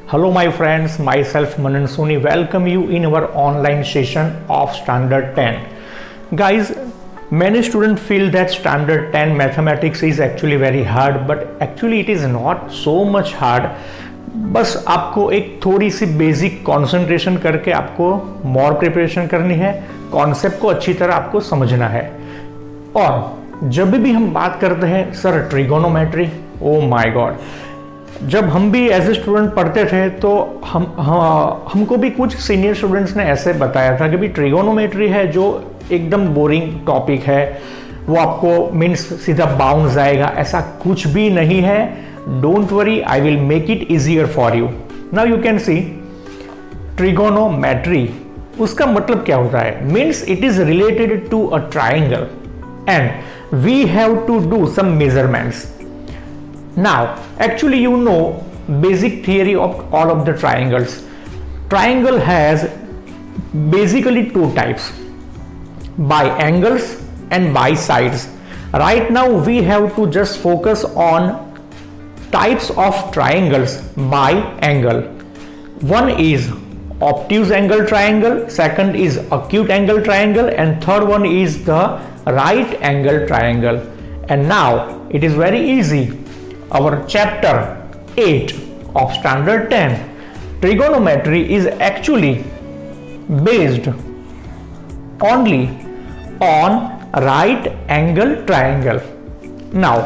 Hello my friends, myself Manan Soni welcome you in our online session of Standard 10. Guys, many students feel that Standard 10 mathematics is actually very hard, but actually it is not so much hard. बस आपको एक थोड़ी सी basic concentration करके आपको मोर preparation करनी है, concept को अच्छी तरह आपको समझना है। और जब भी हम बात करते हैं sir trigonometry, oh my God, जब हम भी एज ए स्टूडेंट पढ़ते थे तो हमको भी कुछ सीनियर स्टूडेंट्स ने ऐसे बताया था कि भी ट्रिगोनोमेट्री है जो एकदम बोरिंग टॉपिक है, वो आपको मीन्स सीधा बाउंस आएगा, ऐसा कुछ भी नहीं है। Don't worry, I will make it easier for you. Now you can see trigonometry, उसका मतलब क्या होता है? Means it is related to a triangle and we have to do some measurements. Now actually you know basic theory of all of the triangles. Triangle has basically two types, by angles and by sides. Right now we have to just focus on types of triangles by angle. One is obtuse angle triangle, second is acute angle triangle, and third one is the right angle triangle. And now it is very easy. Our chapter 8 of standard 10 trigonometry is actually based only on right angle triangle. Now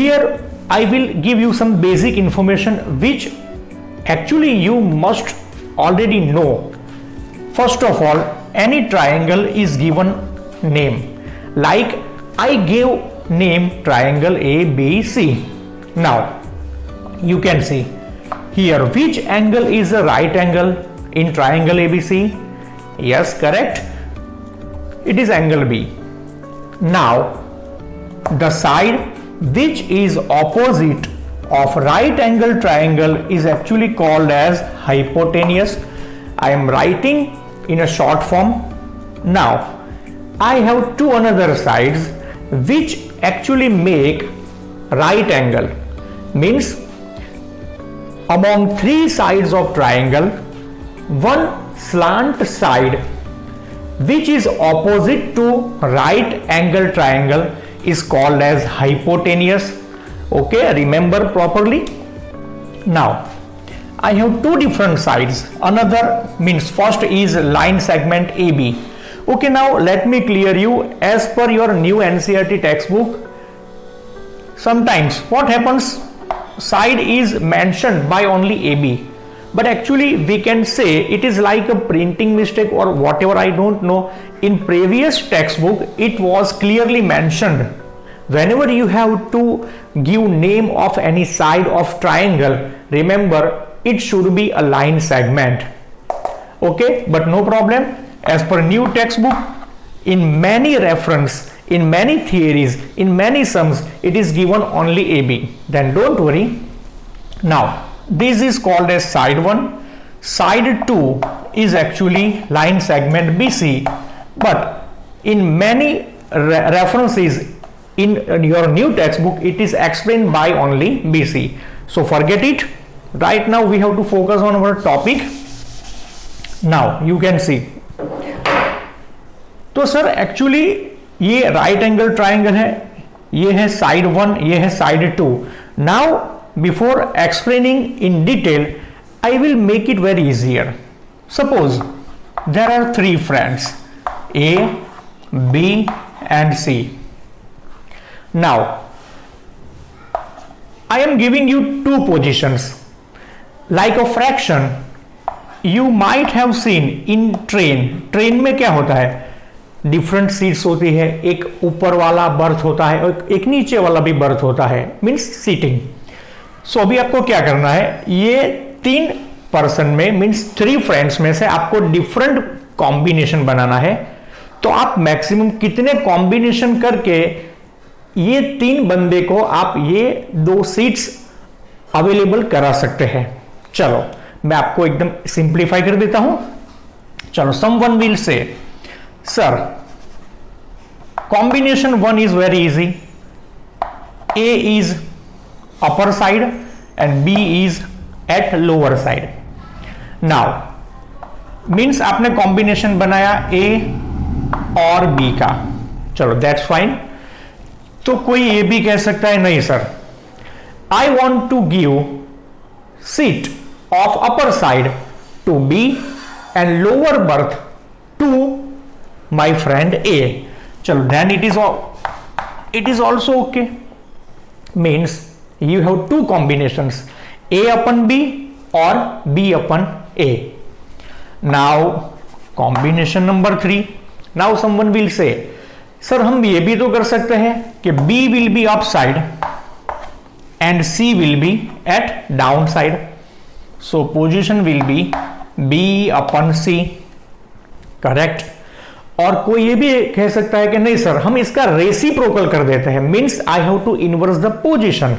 here I will give you some basic information which actually you must already know. First of all, any triangle is given name, like I gave name triangle ABC. Now you can see here which angle is the right angle in triangle ABC. Yes, correct, it is angle B. Now the side which is opposite of right angle triangle is actually called as hypotenuse. I am writing in a short form. Now I have two another sides which actually make right angle. Means among three sides of triangle, one slant side which is opposite to right angle triangle is called as hypotenuse. Okay, remember properly. Now I have two different sides. Another means first is line segment AB. Okay, now let me clear you. As per your new NCERT textbook, sometimes what happens, side is mentioned by only AB, but actually we can say it is like a printing mistake or whatever, I don't know. In previous textbook it was clearly mentioned, whenever you have to give name of any side of triangle, remember it should be a line segment. Okay, but no problem. As per new textbook, in many reference, in many theories, in many sums, it is given only AB. Then don't worry. Now this is called as side 1. Side 2 is actually line segment BC, but in many references in your new textbook it is explained by only BC. So forget it. Right now we have to focus on our topic. Now you can see, तो sir actually ये right angle triangle है, ये है side 1, ये है side 2. Now before explaining in detail I will make it very easier. Suppose there are three friends A, B and C. Now I am giving you two positions. Like a fraction, you might have seen in train. Train में क्या होता है, different seats होती है, एक ऊपर वाला birth होता है और एक नीचे वाला भी बर्थ होता है, मीन्स सीटिंग. सो अभी आपको क्या करना है, ये तीन पर्सन में मीन्स थ्री फ्रेंड्स में से आपको डिफरेंट कॉम्बिनेशन बनाना है. तो आप मैक्सिमम कितने कॉम्बिनेशन करके ये तीन बंदे को आप ये दो सीट्स अवेलेबल करा सकते हैं. चलो मैं आपको एकदम सिंप्लीफाई कर देता हूं. चलो, someone will say sir combination 1 is very easy. A is upper side and B is at lower side. Now means आपने कॉम्बिनेशन बनाया A और B का, चलो दैट्स फाइन. तो कोई ये भी कह सकता है नहीं sir, I want to give seat of upper side to B and lower berth to my friend A. चलो then it is also okay. Means you have two combinations, A upon B or B upon A. Now combination number 3. Now someone will say, sir हम ये भी तो कर सकते हैं कि B will be upside and C will be at downside. So position will be B upon C. Correct. और कोई ये भी कह सकता है कि नहीं सर हम इसका रेसिप्रोकल कर देते हैं, means I have to inverse the position.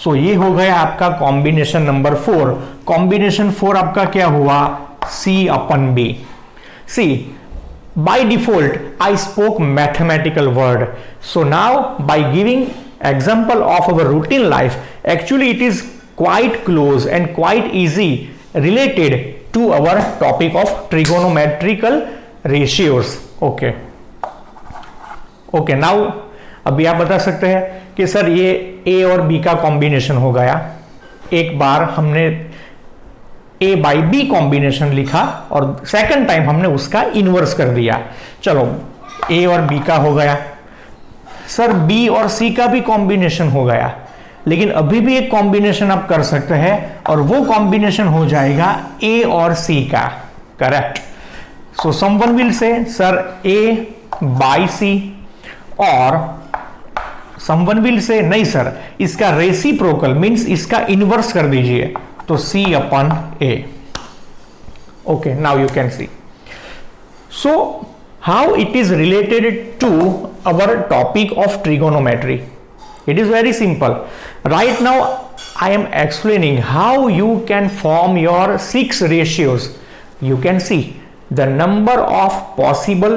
So ये हो गया आपका कॉम्बिनेशन नंबर 4. कॉम्बिनेशन 4 आपका क्या हुआ, C upon B. See, by default I spoke mathematical word, so now by giving example of our routine life, actually it is quite close and quite easy related to our topic of trigonometrical ratios. Okay, now अभी आप बता सकते हैं कि sir ये A और B का combination हो गया. एक बार हमने A बाई B कॉम्बिनेशन लिखा और सेकंड टाइम हमने उसका इनवर्स कर दिया. चलो A और B का हो गया. सर B और C का भी कॉम्बिनेशन हो गया, लेकिन अभी भी एक कॉम्बिनेशन आप कर सकते हैं और वो कॉम्बिनेशन हो जाएगा A और C का. Correct. So someone will say sir A by C, और समवन विल से नहीं सर इसका रेसिप्रोकल मींस इसका इनवर्स कर दीजिए, तो C upon A. Okay, now you can see. So how it is related to our topic of trigonometry? It is very simple. Right now I am explaining how you can form your 6 ratios. You can see the number of possible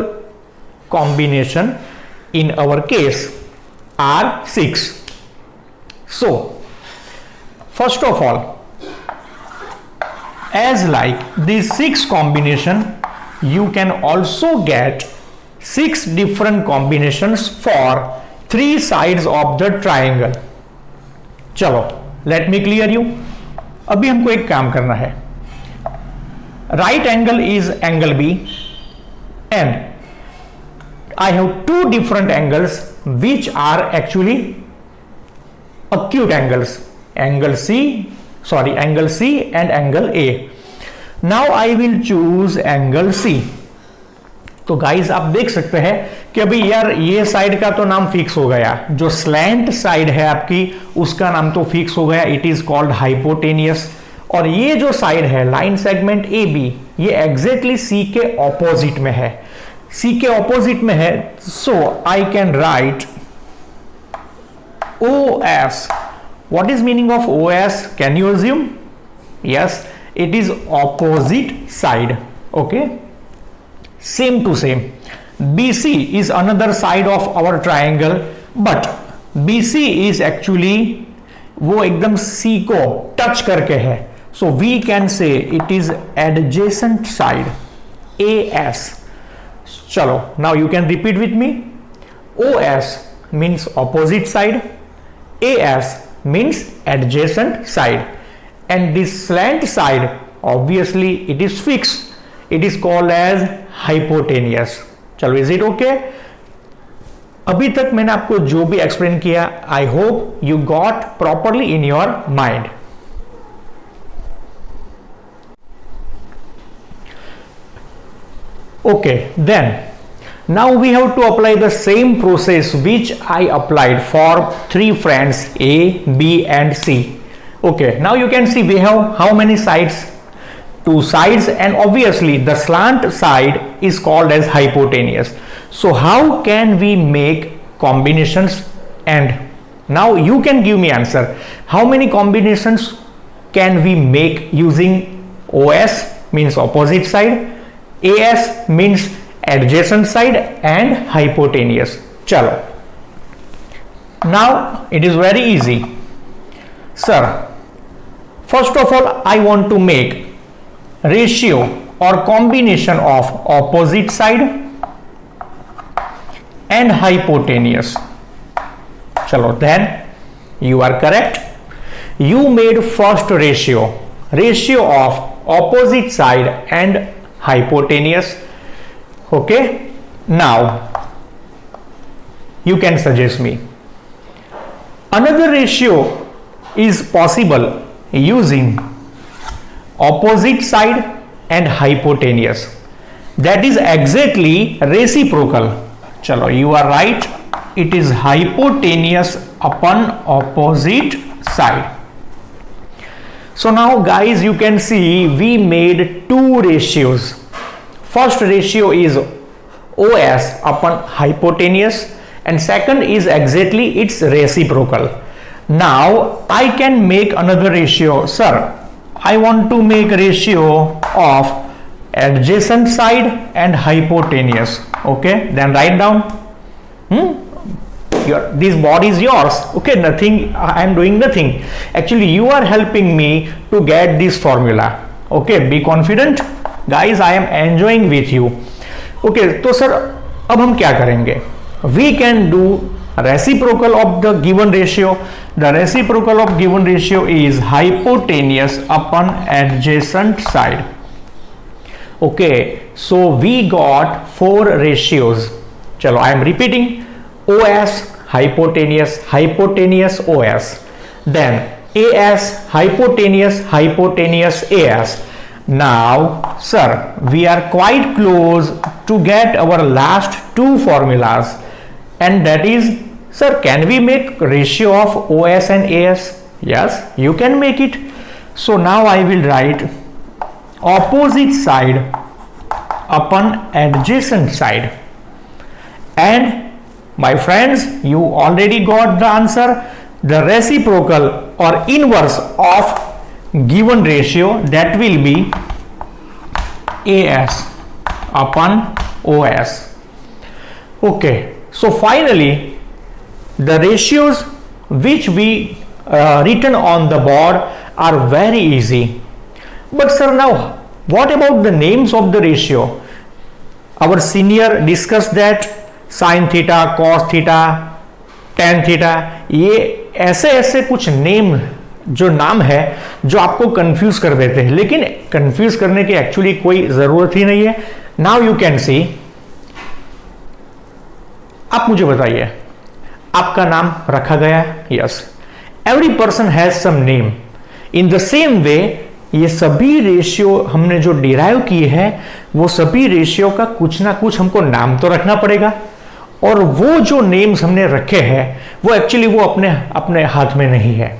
combination in our case are 6. So first of all, as like these 6 combination, you can also get 6 different combinations for 3 sides of the triangle. चलो let me clear you. अभी हमको एक काम करना है. Right angle is angle B and I have 2 different angles which are actually acute angles, angle C and angle A. Now I will choose angle C. तो guys आप देख सकते हैं कि अभी यार ये साइड का तो नाम फिक्स हो गया, जो स्लैंट साइड है आपकी उसका नाम तो फिक्स हो गया, इट इज कॉल्ड हाइपोटेनियस. और ये जो साइड है लाइन सेगमेंट ए बी, ये एग्जैक्टली सी के ऑपोजिट में है, सी के ऑपोजिट में है. So I can write O S. What is meaning of OS? Can you assume? Yes, it is opposite side. Okay, same to same. BC is another side of our triangle, but BC is actually वो एकदम C को touch करके है, so we can say it is adjacent side. AS. चलो, now you can repeat with me. OS means opposite side. AS means adjacent side, and this slant side obviously it is fixed, it is called as hypotenuse. चलो, is it okay? अभी तक मैंने आपको जो भी explain किया, आई hope you got properly in your mind. Okay, then now we have to apply the same process which I applied for 3 friends A, B and C. Okay, now you can see we have how many sides? 2 sides, and obviously the slant side is called as hypotenuse. So how can we make combinations? And now you can give me answer. How many combinations can we make using OS means opposite side, AS means adjacent side and hypotenuse? Chalo, now it is very easy. Sir, First of all, I want to make ratio or combination of opposite side and hypotenuse. Chalo, then you are correct. You made first ratio of opposite side and hypotenuse. Okay, now you can suggest me another ratio is possible using opposite side and hypotenuse, that is exactly reciprocal. Chalo, you are right, it is hypotenuse upon opposite side. So now guys, you can see we made two ratios. First ratio is OS upon hypotenuse and second is exactly its reciprocal. Now I can make another ratio. Sir, I want to make ratio of adjacent side and hypotenuse. Okay, then write down. This board is yours. Okay, nothing, I am doing nothing. Actually, you are helping me to get this formula. Okay, be confident. Guys, I am enjoying with you. Okay, तो sir अब हम क्या करेंगे? We can do reciprocal of the given ratio. The reciprocal of given ratio is hypotenuse upon adjacent side. Okay, so we got four ratios. Chalo, I am repeating. OS hypotenuse, hypotenuse OS, then AS hypotenuse, hypotenuse AS. Now sir, we are quite close to get our last two formulas, and that is, sir, can we make ratio of OS and AS? Yes, you can make it. So now I will write opposite side upon adjacent side, and my friends, you already got the answer. The reciprocal or inverse of given ratio, that will be AS upon OS. Okay, so finally the ratios which we written on the board are very easy. But sir, now what about the names of the ratio? Our senior discussed that sine theta, cos theta, tan theta, ये ऐसे ऐसे कुछ name जो नाम है जो आपको confuse कर देते हैं, लेकिन कंफ्यूज करने की एक्चुअली कोई जरूरत ही नहीं है. नाउ यू कैन सी, आप मुझे बताइए आपका नाम रखा गया? Yes, every person has some name. In the same way ये सभी रेशियो हमने जो डिराइव किए हैं वो सभी रेशियो का कुछ ना कुछ हमको नाम तो रखना पड़ेगा, और वो जो नेम्स हमने रखे हैं वो एक्चुअली वो अपने हाथ में नहीं है.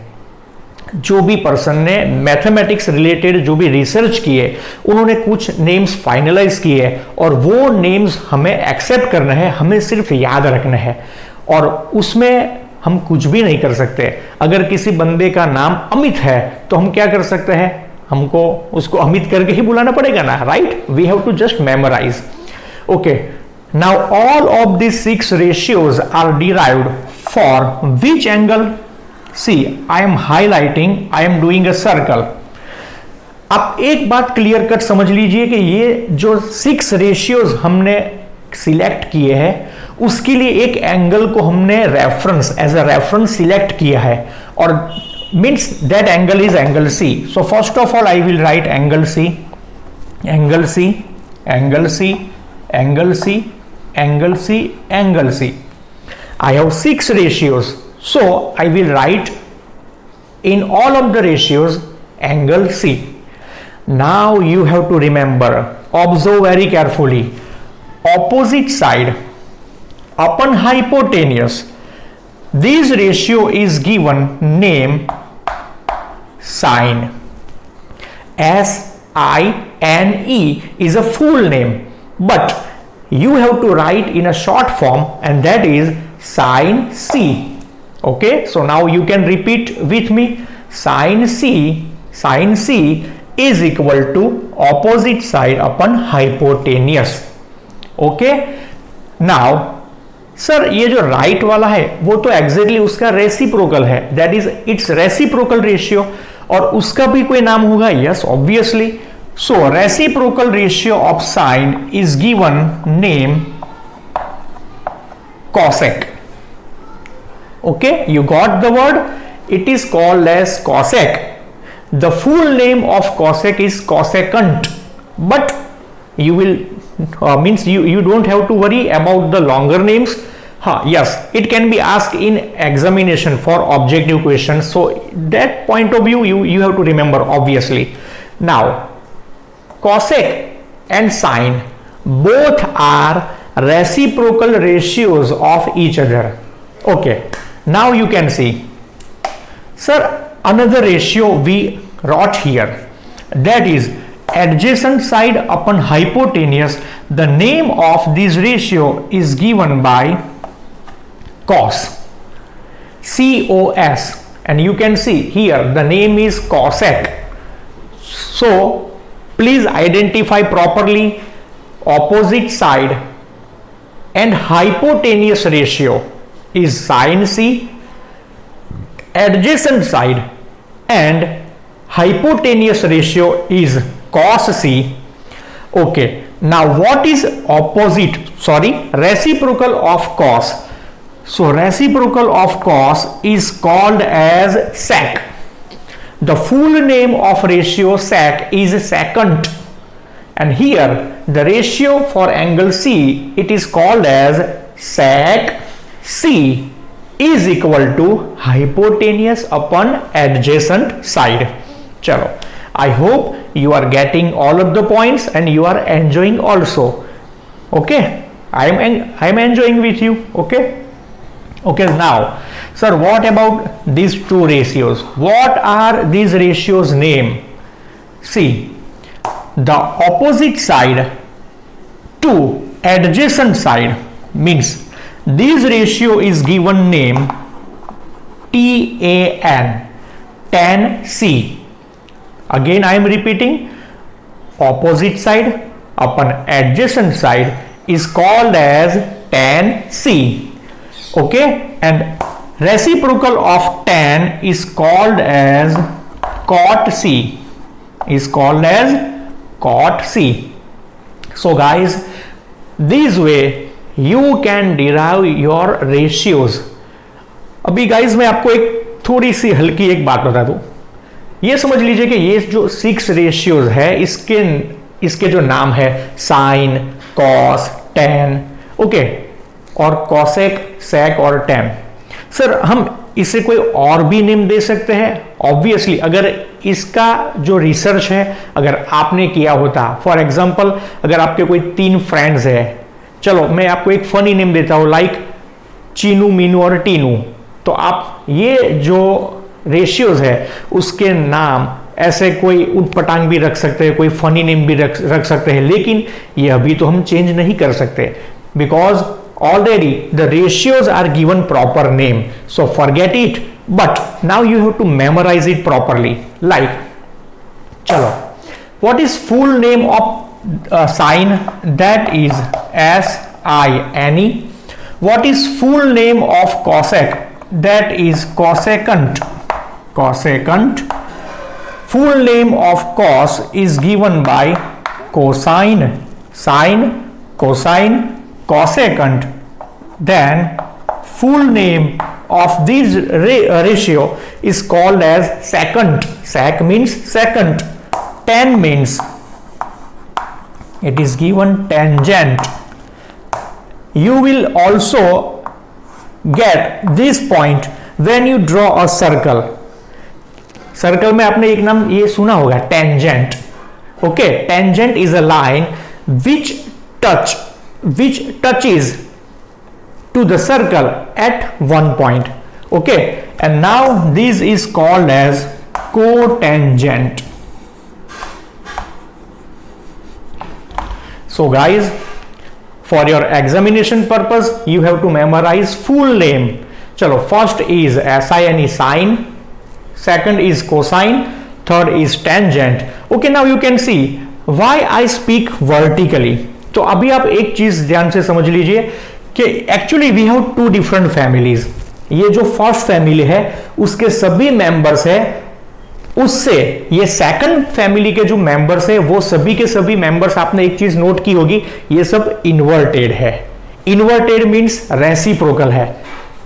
जो भी पर्सन ने मैथमेटिक्स रिलेटेड जो भी रिसर्च किए उन्होंने कुछ नेम्स फाइनलाइज किए, और वो नेम्स हमें एक्सेप्ट करना है, हमें सिर्फ याद रखना है, और उसमें हम कुछ भी नहीं कर सकते. अगर किसी बंदे का नाम अमित है तो हम क्या कर सकते हैं? हमको उसको अमित करके ही बुलाना पड़ेगा ना, right? We have to just memorise. Okay, now all of these 6 ratios are derived for which angle? See, I am highlighting, I am doing a circle. आप एक बात क्लियर कट समझ लीजिए कि ये जो 6 रेशियोज हमने सिलेक्ट किए हैं उसके लिए एक एंगल को हमने reference as a reference select किया है, और means that angle is angle C. So first of all I will write angle C, angle C, angle C, angle C, angle C, angle C. I have 6 ratios, so I will write in all of the ratios angle C. Now you have to remember, observe very carefully, opposite side upon hypotenuse, this ratio is given name sine. S-I-N-E is a full name, but you have to write in a short form, and that is sine C. Okay, so now you can repeat with me. Sine C is equal to opposite side upon hypotenuse. Okay, now sir ये जो right वाला है वो तो exactly उसका reciprocal है, that is it's reciprocal ratio. और उसका भी कोई नाम होगा, yes obviously. So reciprocal ratio of sine is given name cosec. Okay, you got the word. It is called as cosec. The full name of cosec is cosecant, but you will means you don't have to worry about the longer names. Yes, it can be asked in examination for objective questions, so that point of view you have to remember obviously. Now cosec and sine both are reciprocal ratios of each other. Okay, now you can see, sir, another ratio we wrote here, that is adjacent side upon hypotenuse. The name of this ratio is given by cos, cos, and you can see here the name is cosec. So please identify properly opposite side and hypotenuse ratio is sin c, adjacent side and hypotenuse ratio is cos c. Okay, now what is reciprocal of cos? So reciprocal of cos is called as sec. The full name of ratio sec is secant, and here the ratio for angle C, it is called as sec C is equal to hypotenuse upon adjacent side. Chalo, I hope you are getting all of the points and you are enjoying also. Okay, I am enjoying with you. Okay, now sir, what about these two ratios? What are these ratios name? See, the opposite side to adjacent side means this ratio is given name TAN, tan C. Again I am repeating, opposite side upon adjacent side is called as tan C. Okay, and reciprocal of tan is called as cot C, cot C. So guys, this way you can derive your ratios. अभी guys मैं आपको एक थोड़ी सी हल्की एक बात बता दूं. ये समझ लीजिए कि ये जो 6 रेशियोज है, इसके जो नाम है साइन, कॉस, टेन, ओके, और कॉसेक, सेक और टेन. सर हम इसे कोई और भी नेम दे सकते हैं ऑब्वियसली. अगर इसका जो रिसर्च है अगर आपने किया होता, फॉर एग्जांपल अगर आपके कोई 3 फ्रेंड्स है, चलो मैं आपको एक फनी नेम देता हूं लाइक चीनू, मीनू और टीनू, तो आप ये जो रेशियोज है उसके नाम ऐसे कोई उटपटांग भी रख सकते हैं, कोई फनी नेम भी रख सकते हैं, लेकिन ये अभी तो हम चेंज नहीं कर सकते because already the ratios are given proper name, so forget it. But now you have to memorize it properly. Like, chalo, what is full name of sine? That is sine. What is full name of cosec? That is cosecant. Full name of cos is given by cosine, sine, cosine, cosecant. Then full name of this ratio is called as secant. Sec means secant. Tan means it is given tangent. You will also get this point when you draw a circle. Circle में आपने एक नाम ये सुना होगा, tangent. Okay, tangent is a line which touches to the circle at one point. Okay, and now this is called as cotangent. So guys, for your examination purpose you have to memorize full name. Chalo, first is sine, sine, second is cosine, third is tangent. Okay, now you can see why I speak vertically. तो अभी आप एक चीज ध्यान से समझ लीजिए कि actually we have 2 different families. ये जो फर्स्ट फैमिली है उसके सभी मेंबर्स है उससे ये सेकंड फैमिली के जो मेंबर्स है वो सभी के सभी मेंबर्स, आपने एक चीज नोट की होगी, ये सब इन्वर्टेड है. इन्वर्टेड मींस रेसिप्रोकल है.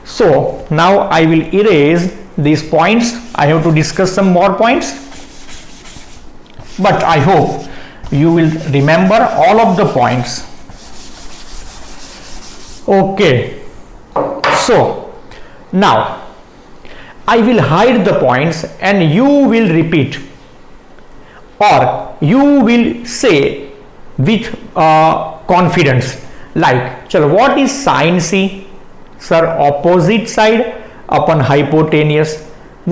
So now I will erase these points. I have to discuss some more points, but I hope you will remember all of the points. Okay, so now I will hide the points and you will repeat, or you will say with confidence, like, chalo, what is sin C? Sir, opposite side upon hypotenuse.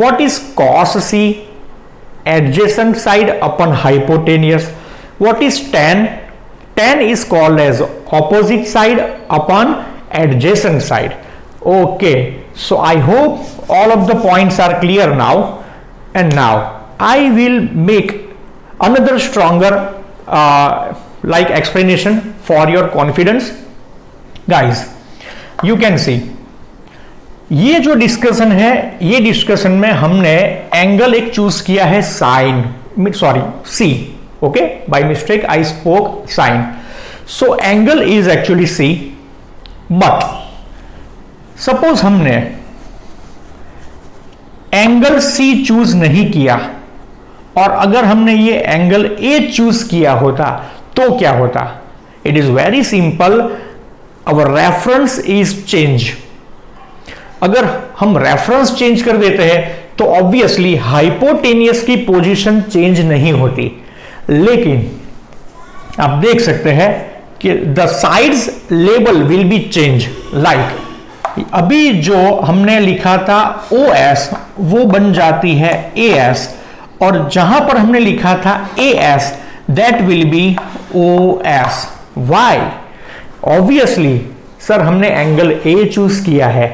What is cos C? Adjacent side upon hypotenuse. What is tan? Tan is called as opposite side upon adjacent side. Okay, so I hope all of the points are clear now. And now I will make another stronger like explanation for your confidence. Guys, you can see, ये जो discussion है, ये discussion में हमने angle एक choose किया है sine, sorry C. Okay, by mistake I spoke sine. So angle is actually C, but suppose हमने एंगल सी चूज नहीं किया और अगर हमने ये एंगल ए चूज किया होता तो क्या होता? It is very simple. Our reference is change. अगर हम रेफरेंस चेंज कर देते हैं तो ऑब्वियसली हाइपोटेनियस की पोजीशन चेंज नहीं होती, लेकिन आप देख सकते हैं कि the sides label will be change. Like अभी जो हमने लिखा था OS वो बन जाती है AS, और जहां पर हमने लिखा था AS that will be OS. Why? Obviously sir हमने एंगल A चूज किया है.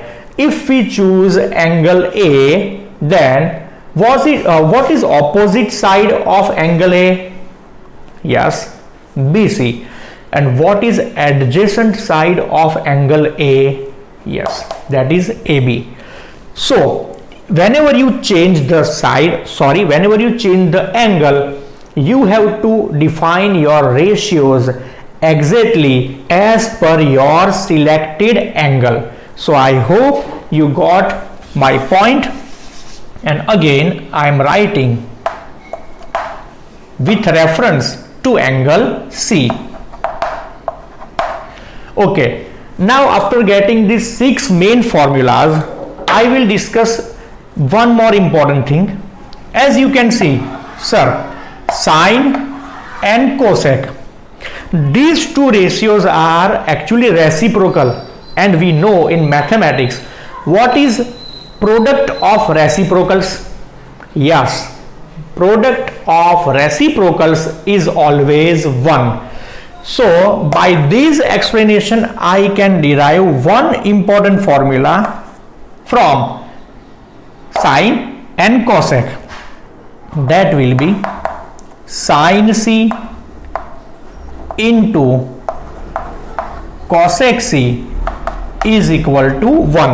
If we choose angle A, then what is opposite side of angle A? Yes, BC. And what is adjacent side of angle A? Yes, that is AB. So whenever you change the side, whenever you change the angle, you have to define your ratios exactly as per your selected angle. So I hope you got my point, and again I am writing with reference to angle C. Okay, now after getting these 6 main formulas, I will discuss one more important thing. As you can see, sir, sine and cosec, these two ratios are actually reciprocal. And we know in mathematics what is product of reciprocals. Yes, product of reciprocals is always 1. So by this explanation I can derive one important formula from sine and cosec. That will be sin C into cosec C is equal to 1.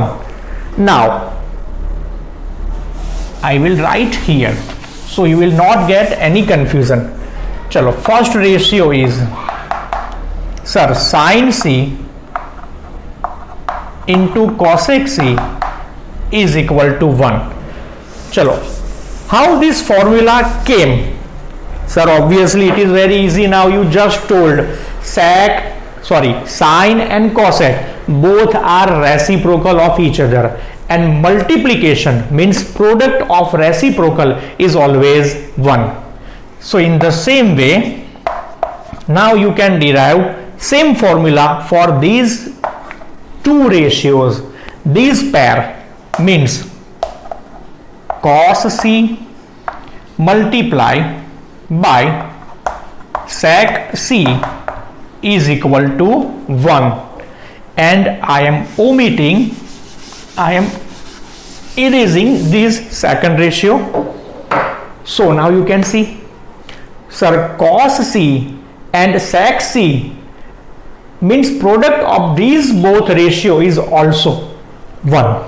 Now I will write here so you will not get any confusion. Chalo, first ratio is, sir, sin C into cosec C is equal to 1. Chalo, how this formula came? Sir, obviously it is very easy. Now you just told sine and cosec both are reciprocal of each other, and multiplication means product of reciprocal is always 1. So in the same way, now you can derive same formula for these two ratios. These pair means cos C multiply by sec C is equal to 1, and I am erasing this second ratio. So now you can see, sir, cos C and sec C means product of these both ratio is also 1.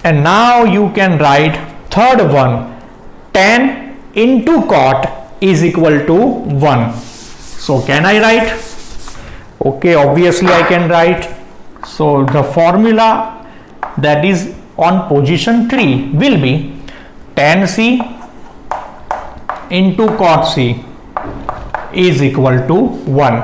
And now you can write third one, tan into cot is equal to 1. So can I write? Okay, obviously I can write. So the formula that is on position 3 will be tan C into cot C is equal to 1.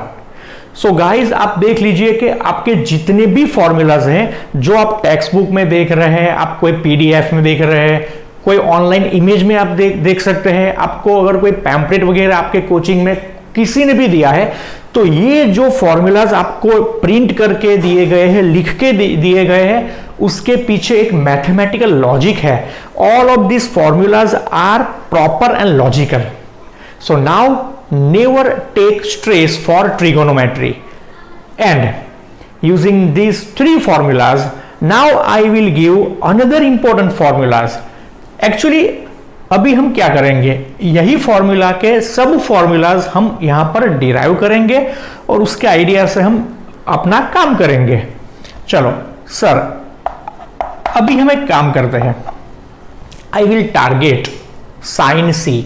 So guys आप देख लीजिए कि आपके जितने भी formulas हैं जो आप टेक्स्ट बुक में देख रहे हैं, आप कोई पीडीएफ में देख रहे हैं, कोई ऑनलाइन इमेज में आप देख सकते हैं, आपको अगर कोई पैम्पलेट वगैरह आपके कोचिंग में किसी ने भी दिया है, तो ये जो फॉर्मूलाज आपको प्रिंट करके दिए गए हैं, लिख के दिए गए हैं, उसके पीछे एक मैथमेटिकल लॉजिक है. All of this formulas are proper and logical. So now never take stress for trigonometry, and using these three formulas now I will give another important formulas. Actually अभी हम क्या करेंगे, यही फॉर्मूला के सब formulas हम यहां पर डिराइव करेंगे और उसके आइडिया से हम अपना काम करेंगे. चलो सर, अभी हम एक काम करते हैं. I will target sin C.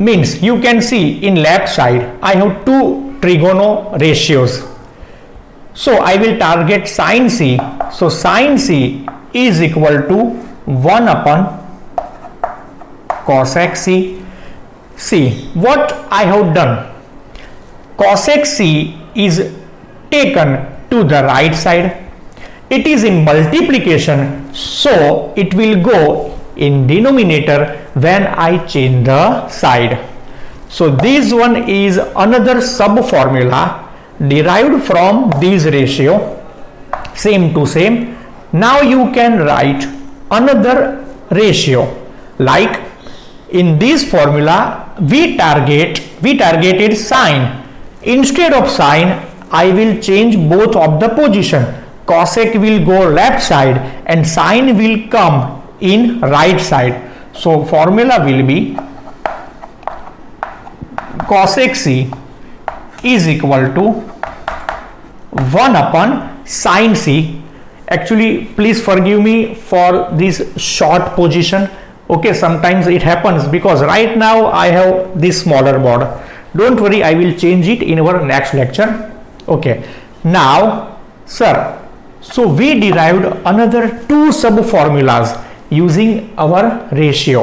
Means you can see in left side I have two trigono ratios, so I will target sin C. So sin C is equal to 1 upon cosec C. See what I have done. Cosec C is taken to the right side. It is in multiplication, so it will go in denominator when I change the side. So this one is another sub formula derived from this ratio, same to same. Now you can write another ratio, like in this formula we targeted sine. Instead of sine I will change both of the position. Cosec will go left side and sine will come in right side. So formula will be cosec C is equal to 1 upon sin C. Actually please forgive me for this short position. Okay, sometimes it happens because right now I have this smaller board. Don't worry, I will change it in our next lecture. Okay, now sir, so we derived another two sub formulas using our ratio.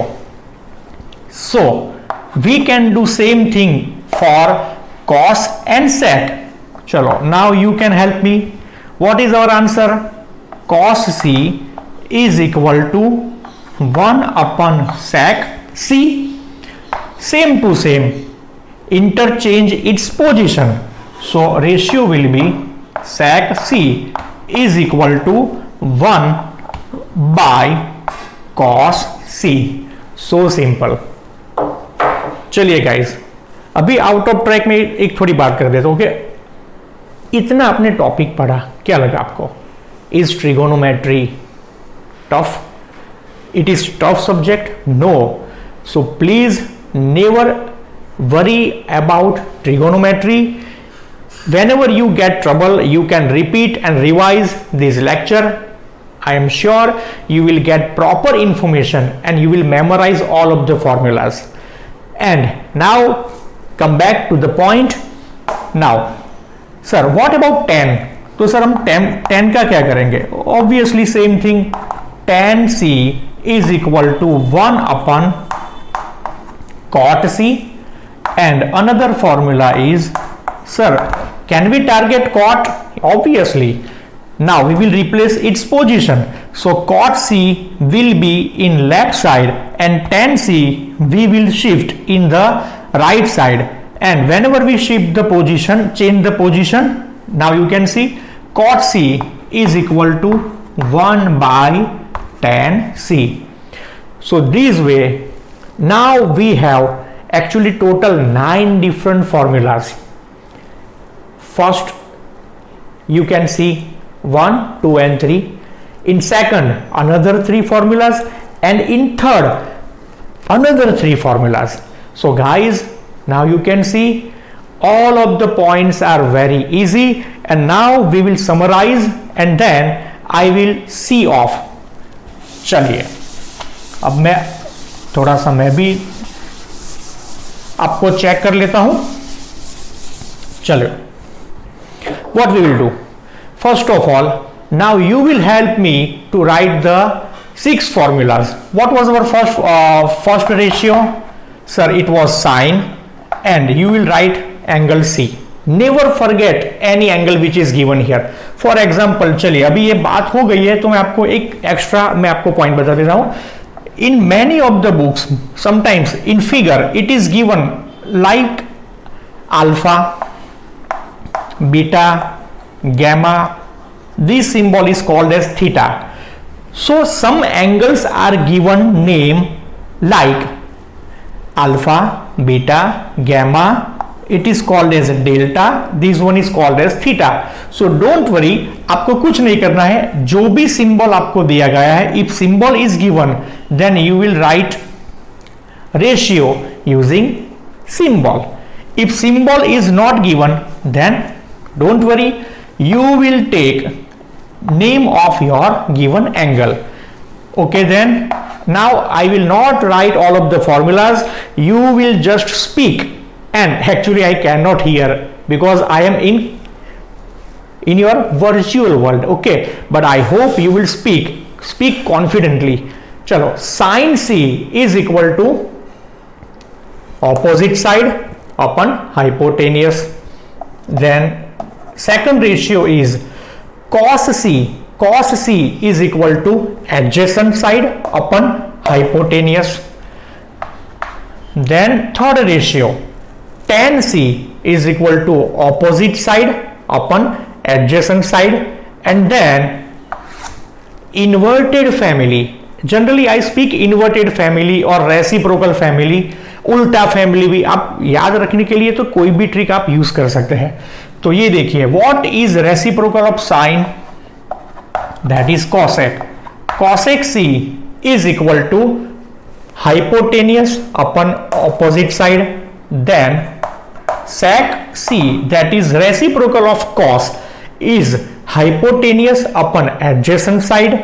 So we can do same thing for cos and sec. Chalo, now you can help me. What is our answer? Cos C is equal to 1 upon sec C. Same to same, interchange its position. So ratio will be sec C is equal to 1 by cos C. So simple. चलिए guys, अभी out of track में एक थोड़ी बात कर देते. Okay, इतना आपने टॉपिक पढ़ा, क्या लगा आपको? Is trigonometry tough? It is tough subject? No. So please never worry about trigonometry. Whenever you get trouble, you can repeat and revise this lecture. I am sure you will get proper information and you will memorize all of the formulas. And now come back to the point. Now sir, what about tan? तो sir हम tan का क्या करेंगे? Obviously same thing. Tan C is equal to 1 upon cot C, and another formula is, sir, can we target cot? Obviously. Now we will replace its position. So cot C will be in left side and tan C we will shift in the right side. And whenever we shift the position, change the position, now you can see cot C is equal to 1 by tan C. So this way, now we have actually total 9 different formulas. First, you can see 1, 2 and 3. In second, another 3 formulas, and in third, another 3 formulas. So guys, now you can see all of the points are very easy, and now we will summarize and then I will see off. चलिए, अब मैं थोड़ा सा मैं भी आपको check कर लेता हूं। चलो, what we will do, first of all, now you will help me to write the 6 formulas. What was our first ratio? Sir, it was sine, and you will write angle C. Never forget any angle which is given here. For example, चलिए अभी ये बात हो गई है तो मैं आपको एक एक्स्ट्रा मैं आपको पॉइंट बता देता हूं. In many of the books, sometimes in figure it is given like alpha, beta, gamma. This symbol is called as theta. So some angles are given name like alpha, beta, gamma. It is called as delta. This one is called as theta. So don't worry, आपको कुछ नहीं करना है. जो भी symbol आपको दिया गया है, if symbol is given, then you will write ratio using symbol. If symbol is not given, then don't worry, you will take name of your given angle. Okay, then now I will not write all of the formulas. You will just speak. And actually I cannot hear because I am in your virtual world. Okay, but I hope you will speak confidently. Chalo, sin C is equal to opposite side upon hypotenuse. Then second ratio is cos C. Cos C is equal to adjacent side upon hypotenuse. Then third ratio, tan C is equal to opposite side upon adjacent side. And then inverted family, generally I speak inverted family or reciprocal family, उल्टा family भी आप याद रखने के लिए तो कोई भी ट्रिक आप यूज कर सकते हैं. तो ये देखिए, what is reciprocal of sine? That is cosec. Cosec C is equal to hypotenuse upon opposite side. Then sec C, that is reciprocal of cos, is hypotenuse upon adjacent side.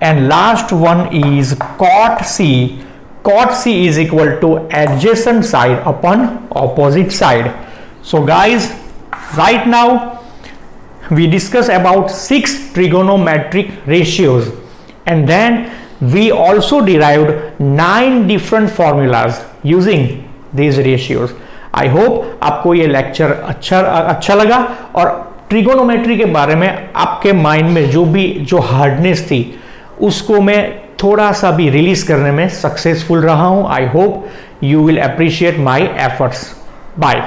And last one is cot C. Cot C is equal to adjacent side upon opposite side. So guys, right now we discuss about 6 trigonometric ratios, and then we also derived 9 different formulas using these ratios. I hope आपको ये lecture अच्छा लगा और trigonometry के बारे में आपके mind में जो हार्डनेस थी उसको मैं थोड़ा सा भी रिलीज करने में सक्सेसफुल रहा हूं. I hope you will appreciate my efforts. Bye.